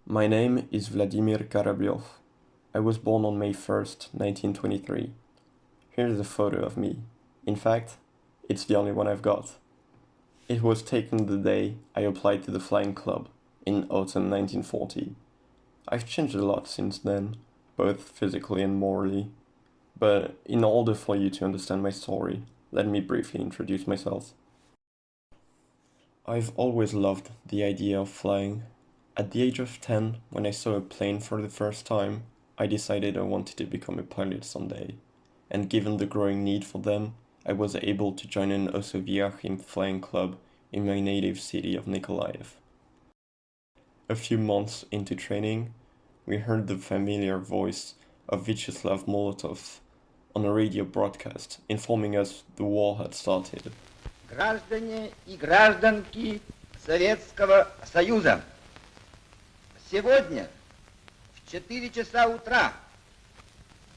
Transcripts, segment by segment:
My name is Vladimir Karabliov. I was born on May 1st, 1923. Here's a photo of me. In fact, it's the only one I've got. It was taken the day I applied to the flying club in autumn 1940. I've changed a lot since then, both physically and morally. But in order for you to understand my story, let me briefly introduce myself. I've always loved the idea of flying. At the age of 10, when I saw a plane for the first time, I decided I wanted to become a pilot someday. And given the growing need for them, I was able to join an Osoviachim flying club in my native city of Nikolaev. A few months into training, we heard the familiar voice of Vyacheslav Molotov on a radio broadcast informing us the war had started. Граждане и гражданки Советского Союза, сегодня в 4 часа утра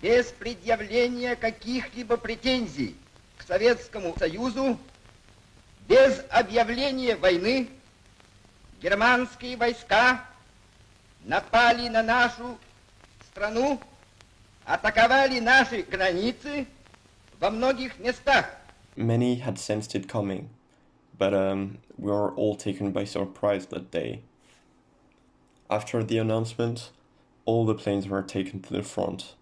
без предъявления каких-либо претензий к Советскому Союзу, без объявления войны, германские войска напали на нашу страну, атаковали наши границы во многих местах. Many had sensed it coming, but we were all taken by surprise that day. After the announcement, all the planes were taken to the front.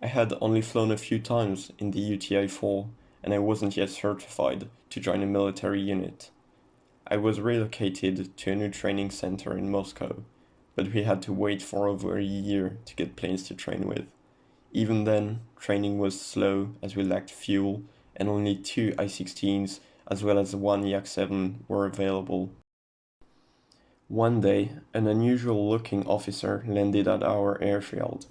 I had only flown a few times in the UTI-4, and I wasn't yet certified to join a military unit. I was relocated to a new training center in Moscow, but we had to wait for over a year to get planes to train with. Even then, training was slow as we lacked fuel, and only 2 I-16s as well as 1 Yak-7 were available. One day, an unusual-looking officer landed at our airfield.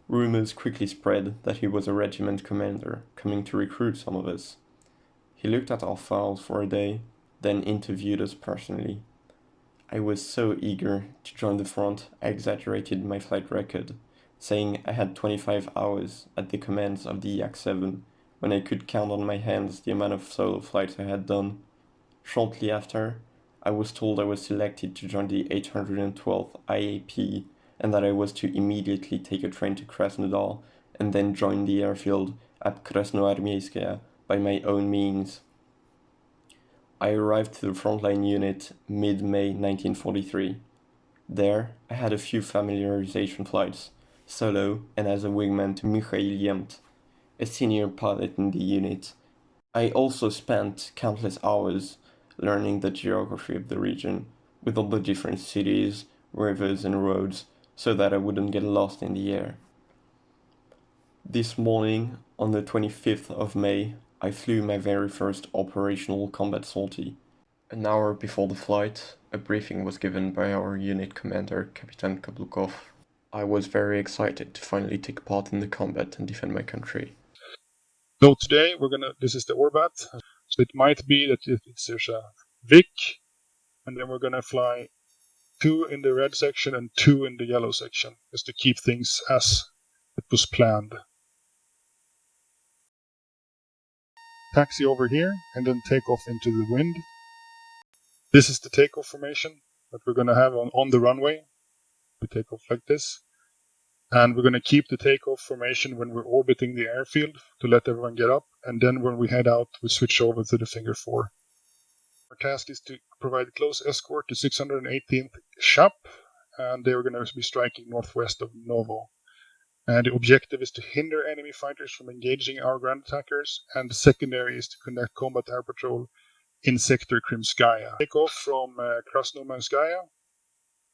Rumors quickly spread that he was a regiment commander coming to recruit some of us. He looked at our files for a day, then interviewed us personally. I was so eager to join the front, I exaggerated my flight record, saying I had 25 hours at the commands of the Yak-7, when I could count on my hands the amount of solo flights I had done. Shortly after, I was told I was selected to join the 812th IAP and that I was to immediately take a train to Krasnodar and then join the airfield at Krasnoarmeyskaya by my own means. I arrived to the frontline unit mid-May 1943. There, I had a few familiarization flights, solo and as a wingman to Mikhail Yemt, a senior pilot in the unit. I also spent countless hours learning the geography of the region, with all the different cities, rivers and roads, so that I wouldn't get lost in the air. This morning, on the 25th of May, I flew my very first operational combat sortie. An hour before the flight, a briefing was given by our unit commander, Captain Kablukov. I was very excited to finally take part in the combat and defend my country. So today this is the Orbat, so it might be that there's a Vic, and then we're gonna fly 2 in the red section and 2 in the yellow section, just to keep things as it was planned. Taxi over here, and then take off into the wind. This is the takeoff formation that we're gonna have on the runway. We take off like this. And we're going to keep the takeoff formation when we're orbiting the airfield to let everyone get up. And then when we head out, we switch over to the Finger 4. Our task is to provide close escort to 618th Shap, and they're going to be striking northwest of Novo. And the objective is to hinder enemy fighters from engaging our ground attackers, and the secondary is to conduct combat air patrol in sector Krimskaya. Take off from Krasnomenskaya,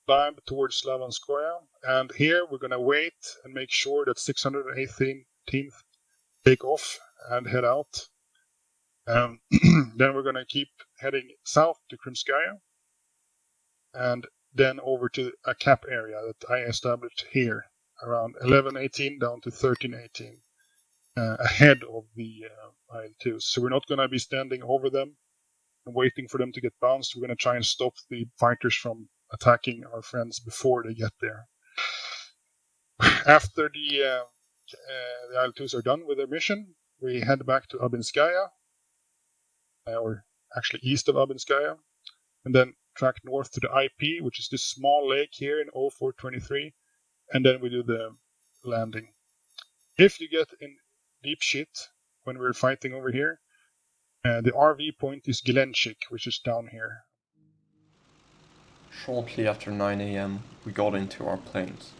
climb towards Slavanskoye, and here we're going to wait and make sure that 618th take off and head out. Then we're going to keep heading south to Krimskaya, and then over to a cap area that I established here, around 1118 down to 1318, ahead of the IL-2s. So we're not going to be standing over them and waiting for them to get bounced. We're going to try and stop the fighters from attacking our friends before they get there. After the IL-2s are done with their mission, we head back to Abinskaya, or actually east of Abinskaya, and then track north to the IP, which is this small lake here in 0423, and then we do the landing. If you get in deep shit when we're fighting over here, the RV point is Glenchik, which is down here. Shortly after 9 AM, we got into our planes.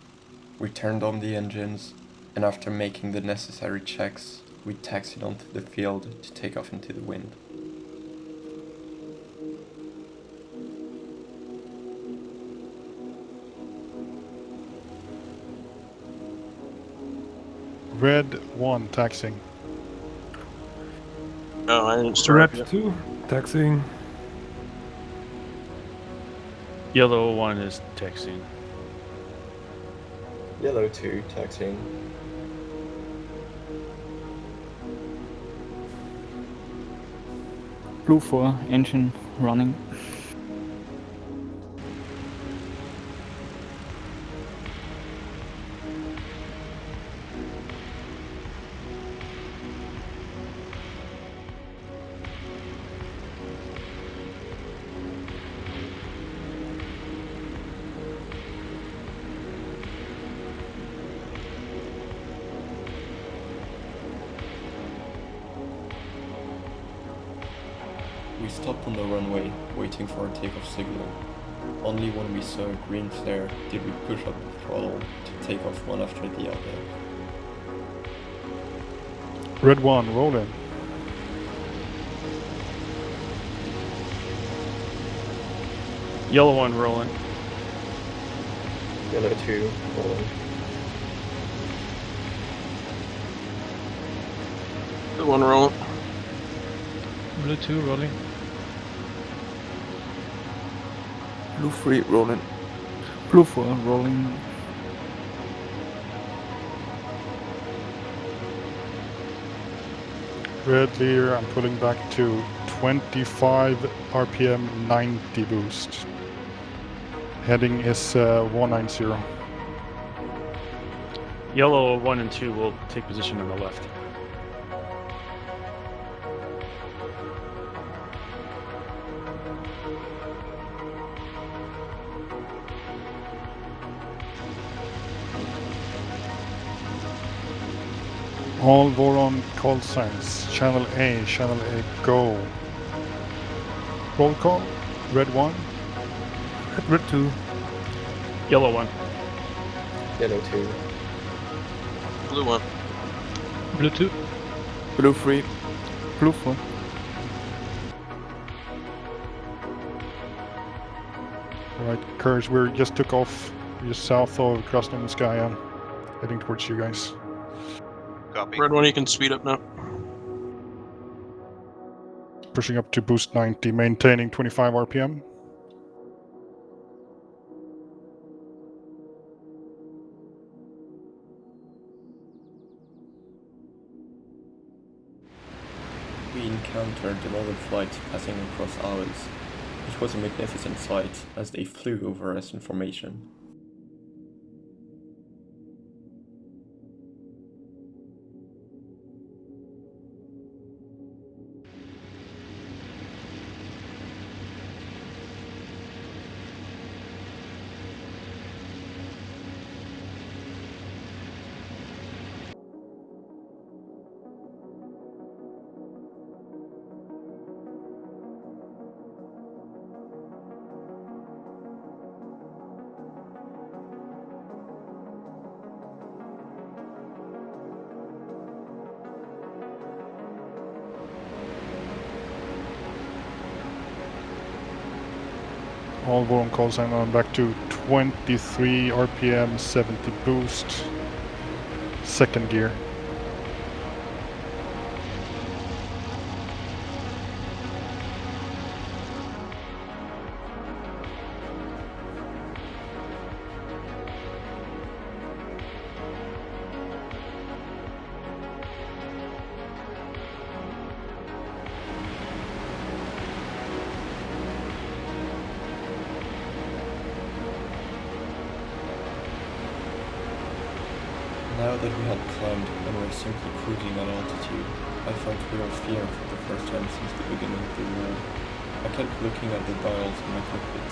We turned on the engines, and after making the necessary checks, we taxied onto the field to take off into the wind. Red 1 taxiing. Oh, I didn't start Red yet. 2, taxiing. Yellow 1 is taxiing. Yellow 2, taxiing. Blue 4, engine running. We stopped on the runway, waiting for a takeoff signal. Only when we saw a green flare did we push up the throttle to take off one after the other. Red 1, roll in. Yellow 1 rolling. Yellow 2, rolling. The one roll. Blue 2 rolling. Blue 3 rolling. Blue 4 rolling. Red leader, I'm pulling back to 25 RPM 90 boost. Heading is 190. Yellow 1 and 2 will take position on the left. All Voron call signs. Channel A, go. Roll call. Red 1. Red 2. Yellow 1. Yellow 2. Blue one. Blue 2. Blue 3. Blue 4. Alright, Kurz, we just took off just south of Krasnoyarskaya, heading towards you guys. Copy. Red one, you can speed up now. Pushing up to boost 90, maintaining 25 RPM. We encountered another flight passing across ours. It was a magnificent sight as they flew over us in formation. All Voron call sign on back to 23 RPM, 70 boost. Second gear. Now that we had climbed and were simply cruising at altitude, I felt real fear for the first time since the beginning of the war. I kept looking at the dials in my cockpit,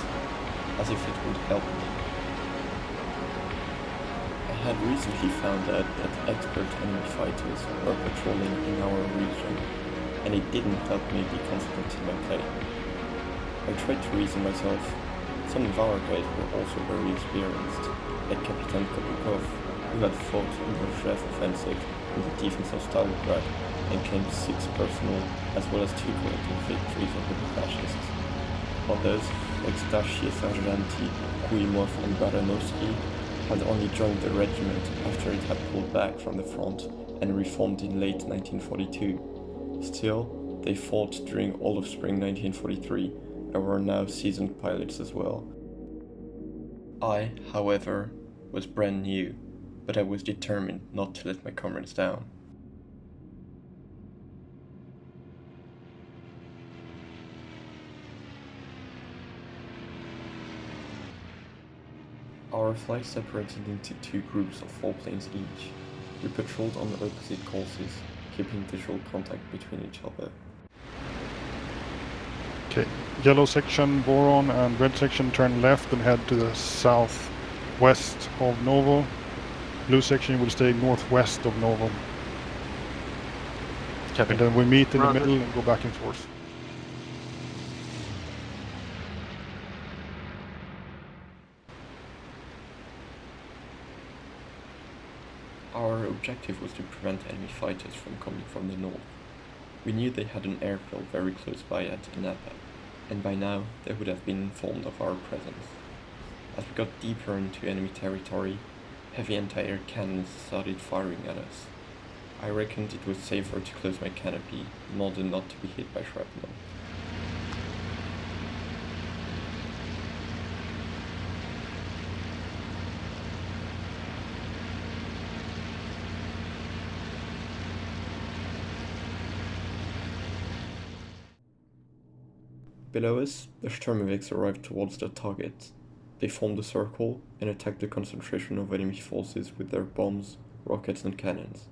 as if it would help me. I had recently found out that expert enemy fighters were patrolling in our region, and it didn't help me be confident in my plane. I tried to reason myself. Some of our guys were also very experienced, like Captain Takeoff, who had fought in the Egress offensive in the defense of Stalingrad and claimed 6 personal as well as 2 collective victories over the fascists. Others, like Stasi Sergeanti, Kuimov and Baranowski, had only joined the regiment after it had pulled back from the front and reformed in late 1942. Still, they fought during all of spring 1943 and were now seasoned pilots as well. I, however, was brand new, but I was determined not to let my comrades down. Our flight separated into 2 groups of 4 planes each. We patrolled on the opposite courses, keeping visual contact between each other. Okay, yellow section Boron and red section turn left and head to the southwest of Novo. Blue section will stay northwest of Novo. Copy. And then we meet in Roger. the middle and go back and forth. Our objective was to prevent enemy fighters from coming from the north. We knew they had an airfield very close by at Anapa, and by now they would have been informed of our presence. As we got deeper into enemy territory, heavy anti-air cannons started firing at us. I reckoned it was safer to close my canopy in order not to be hit by shrapnel. Below us, the Sturmovix arrived towards their target. They formed a circle and attacked the concentration of enemy forces with their bombs, rockets and cannons.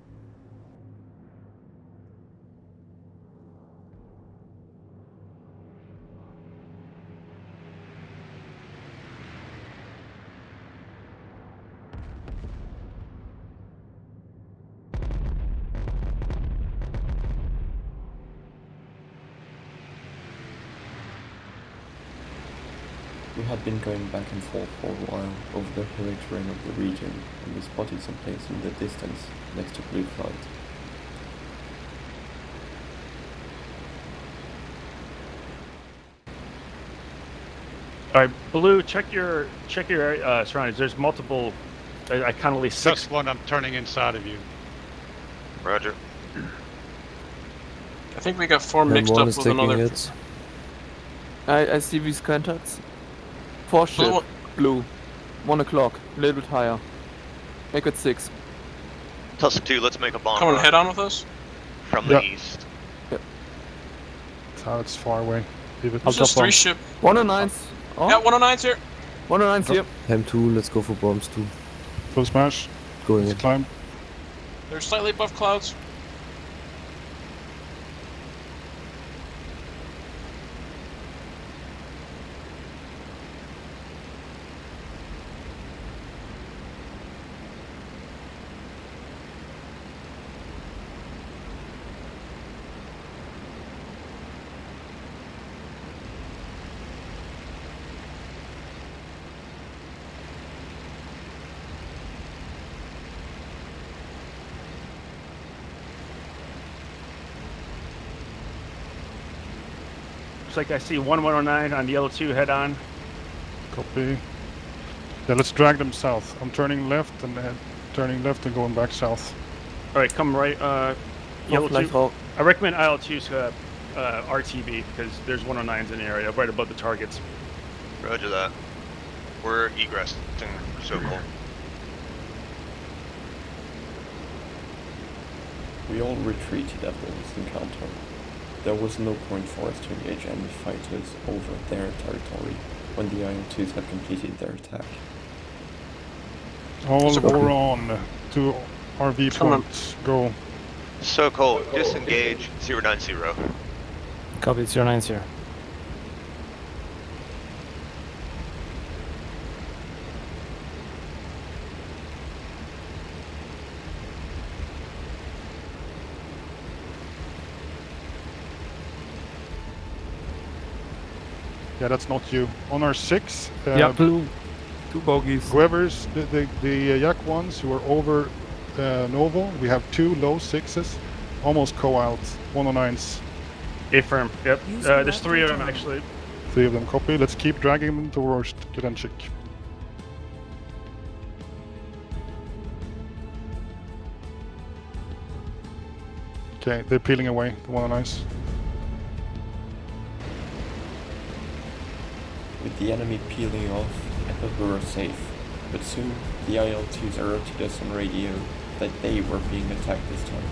We had been going back and forth for a while over the hilly terrain of the region, and we spotted some planes in the distance next to blue flight. All right, Blue, check your surroundings. There's multiple. I kind of least 6. That's one I'm turning inside of you. Roger. I think we got 4 mixed up with another. I see these contacts. 4 ship, blue. 1 o'clock, a little bit higher. Make it 6. Tusk 2, let's make a bomb Coming run head on with us? from the Yeah. east. That's how it's far away. Leave it. Who's this 3 ship? 109's. Oh, Yeah, 109's here. 109's here. Ham 2, let's go for bombs too. Full smash. Going Let's in. climb. They're slightly above clouds. Looks like I see 109 on yellow 2 head on. Copy. Yeah, let's drag them south. I'm turning left and turning left and going back south. All right, come right. Yellow 2. Flashball. I recommend IL2's RTB because there's 109s in the area right above the targets. Roger that. We're egressing so-called. We all retreated after this encounter. There was no point for us to engage enemy fighters over their territory when the IL-2s had completed their attack. All Okay. Boron to RV Come on. points. Go. So-called disengage 090. Copy, it's your 9's here. Yeah, that's not you. On our 6, Yeah, blue. 2 bogeys. whoever's the Yak ones who are over Novo, we have 2 low 6s, almost co-out, 109s. Affirm. Yep. There's 3 of them actually. 3 of them copy. Let's keep dragging them towards Kerenchik. Okay, they're peeling away, the 109s. With the enemy peeling off, I thought we were safe, but soon the IL-2s alerted us on radio that they were being attacked this time.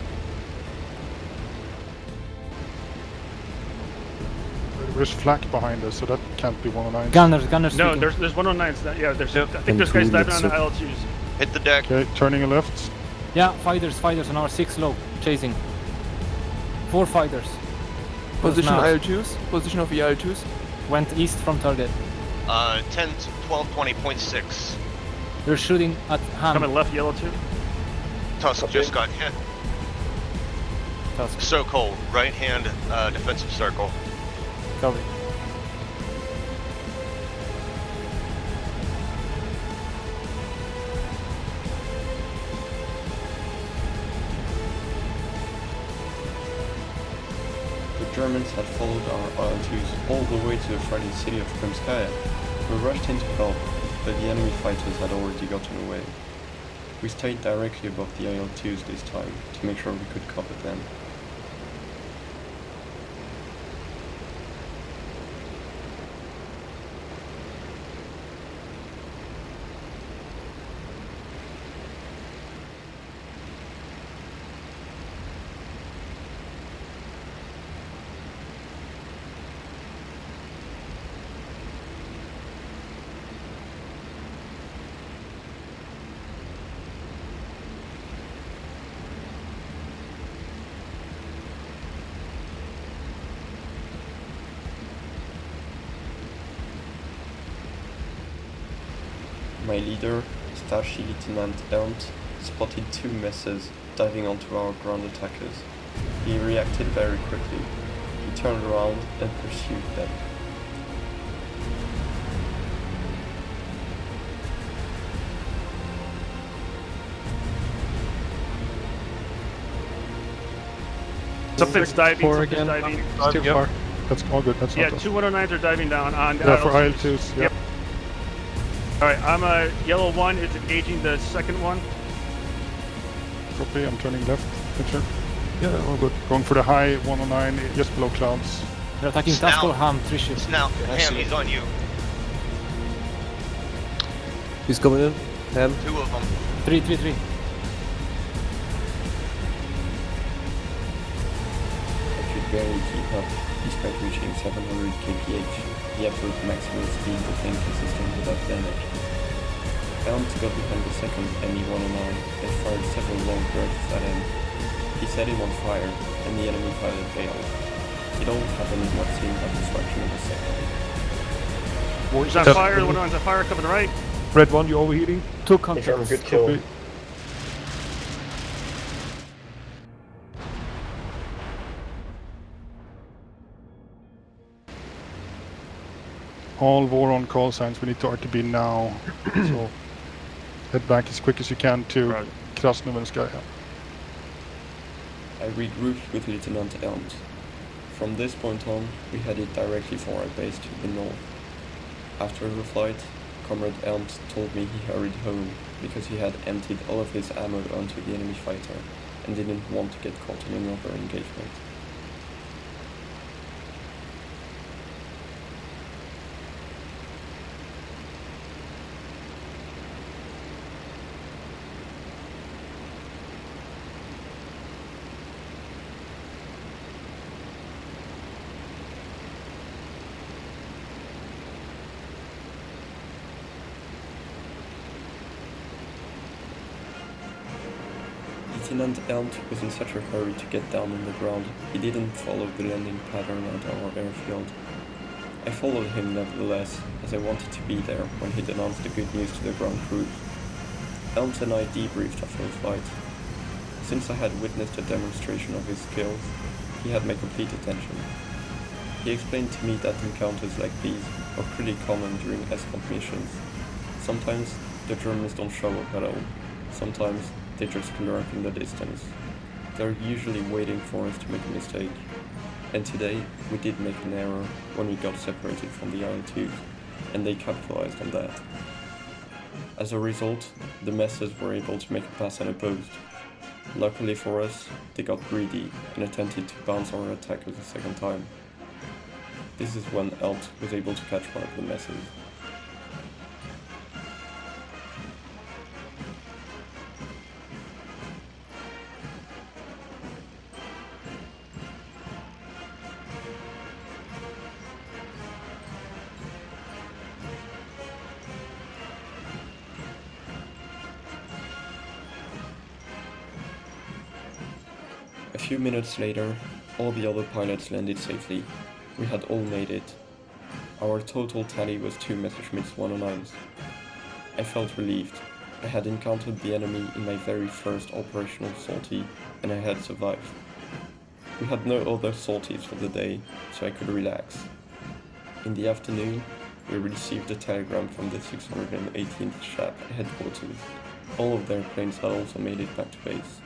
There's flak behind us, so that can't be 109s. Gunners. No, speaking. there's 109s. Yeah, there's. I think And there's guys two, diving on let's the IL-2s. Hit the deck. Okay, turning a left. Yeah, fighters on our 6 low, chasing. 4 fighters. Position Now. IL2s. Position of the IL2s. Went east from target. 10, 12, 20.6. They're shooting at Ham. Coming left, yellow 2. Tusk just got hit. Tusk. So cold. Right hand defensive circle. Copy. The Germans had followed our IL-2s all the way to the friendly city of Krymskaya. We rushed in to help, but the enemy fighters had already gotten away. We stayed directly above the IL-2s this time to make sure we could cover them. My leader, Starship Lieutenant Elmt, spotted 2 messes diving onto our ground attackers. He reacted very quickly. He turned around and pursued them. Something's diving. Four Something's again. diving. Too far. That's all good, that's Yeah, not us. 2 109s are diving down on. Yeah, for IL-2s, yeah. Yep. Alright, I'm a yellow 1 is engaging the second one. Copy, I'm turning left, picture. Yeah, all good. Going for the high 109, just below clouds. They're attacking Snout. Tusk or Ham, 3 ships. Now, Ham, he's on you. He's coming in. Ham. 2 of them. 3. I could barely keep up, despite reaching 700 kph, the absolute maximum speed the plane can sustain without damage. Elmt got behind the second ME-109 and fired several long bursts at him. He set him on fire, and the enemy pilot failed. It all happened in what seemed like a fraction of a second. He's on fire, the 109's on fire, coming right. Red 1, you overheating? 2 contacts. Copy. All war on call signs, we need to RTB now. So head back as quick as you can to Right. Krasnovelskaya. I regrouped with Lieutenant Elmt. From this point on, we headed directly for our base to the north. After the flight, Comrade Elmt told me he hurried home because he had emptied all of his ammo onto the enemy fighter and didn't want to get caught in another engagement. Lieutenant Elmt was in such a hurry to get down on the ground, he didn't follow the landing pattern at our airfield. I followed him nevertheless, as I wanted to be there when he'd announced the good news to the ground crew. Elmt and I debriefed after the flight. Since I had witnessed a demonstration of his skills, he had my complete attention. He explained to me that encounters like these are pretty common during escort missions. Sometimes the Germans don't show up at all. Sometimes they just lurk in the distance. They're usually waiting for us to make a mistake. And today, we did make an error when we got separated from the IL-2s, and they capitalized on that. As a result, the messes were able to make a pass unopposed. Luckily for us, they got greedy and attempted to bounce our attackers a second time. This is when Elt was able to catch one of the messes. A few minutes later, all the other pilots landed safely. We had all made it. Our total tally was 2 Messerschmitts 109s. I felt relieved. I had encountered the enemy in my very first operational sortie, and I had survived. We had no other sorties for the day, so I could relax. In the afternoon, we received a telegram from the 618th SHAP headquarters. All of their planes had also made it back to base.